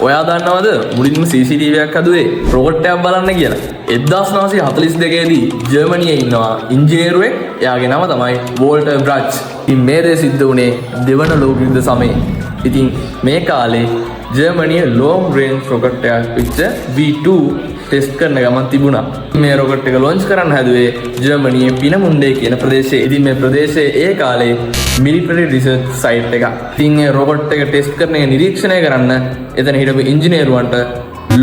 ඔයා දන්නවද මුලින්ම CCTV එකක් හදුවේ රොබොට් එකක් බලන්න කියලා. 1942 දී ජර්මනියේ ඉන්නවා ඉංජිනේරුවෙක්. එයාගේ නම තමයි වෝල්ටර් බ්‍රච්. ඉතින් මේ දේ සිද්ධ වුණේ දෙවන ලෝක යුද්ධ සමයේ. ඉතින් මේ කාලේ ජර්මනියේ ලොන්ග් රේන්ජ් රොකට් එකක් පිච්ච V2 ටෙස්ට් කරන ගමන් තිබුණා. මේ රොකට් එක ලොන්ච් කරන්න හැදුවේ ජර්මනියේ පිනමුන්ඩේ කියන ප්‍රදේශයේ. ඉතින් මේ ප්‍රදේශයේ ඒ කාලේ මිලිටරි රිසර්ච් සයිට් එකක්. ඉතින් මේ රොකට් එක ටෙස්ට් කරන එක නිරීක්ෂණය කරන්න එතන හිටපු ඉංජිනේරුවන්ට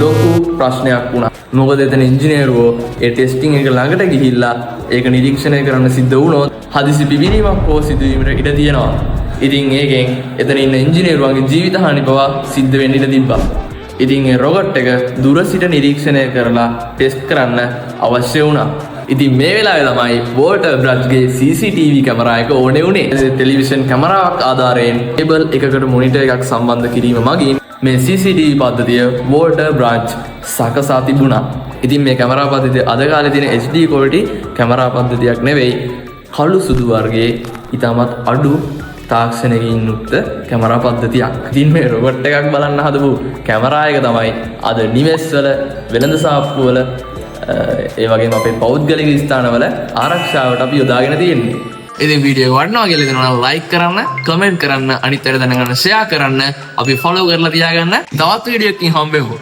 ලොකු ප්‍රශ්නයක් වුණා. මොකද එතන ඉංජිනේරුවෝ ඒ ටෙස්ටිං එක ළඟට ගිහිල්ලා ඒක නිරීක්ෂණය කරන්න සිද්ධ වුණොත් හදිසි පිබිරීමක් හෝ සිදුවීමට ඉඩ තියෙනවා. ඉතින් ඒකෙන් එතන ඉන්න ඉංජිනේරුවන්ගේ ජීවිත හානි පවා සිද්ධ වෙන්න ඉඩ තිබ්බා. ඉතින් ඒ රොකට් එක දුර සිට නිරීක්ෂණය කරලා ටෙස්ට් කරන්න අවශ්‍ය වුණා. ඉතින් මේ වෙලාවේ තමයි වෝල්ටර් බ්‍රච්ගේ CCTV කැමරා එක ඕනේ වුණේ. ටෙලිවිෂන් කැමරාවක් ආධාරයෙන් කේබල් එකකට මොනිටර් එකක් සම්බන්ධ කිරීම මගින් මේ CCTV පද්ධතිය වෝල්ටර් බ්‍රච් සකසා තිබුණා. ඉතින් මේ කැමරා පද්ධතිය අද කාලේ තියෙන HD quality කැමරා පද්ධතියක් නෙවෙයි. කළු සුදු වර්ගයේ ඉතාමත් අඩු තාක්ෂණයකින් යුක්ත කැමරා පද්ධතියක්. ඉතින් මේ රොබොට් එකක් බලන්න හදපු කැමරා එක තමයි අද නිවෙස්වල, වෙළඳ සාප්පුවල, ඒ වගේම අපේ පෞද්ගලික ස්ථානවල ආරක්ෂාවට අපි යොදාගෙන තියෙන්නේ. ඉතින් වීඩියෝ එක වටනවා කියලා දෙනවා නම් ලයික් කරන්න, කමෙන්ට් කරන්න, අනිත් අයට දැනගන්න ෂෙයා කරන්න, අපි ෆලෝ කරලා තියාගන්න. තවත් වීඩියෝ එකකින් හම්බෙමු.